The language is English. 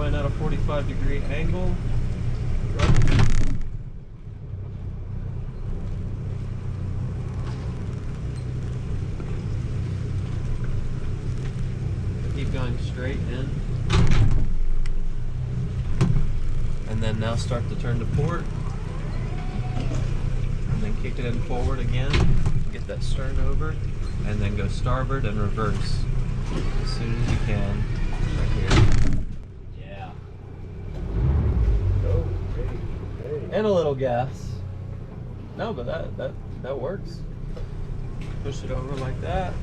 going at a 45-degree angle. Keep going straight in. And then now start to turn to port. And then kick it in forward again. Get that stern over. And then go starboard and reverse as soon as you can. Right here. Yeah. Oh, hey. And a little gas. No, but that works. Push it over like that.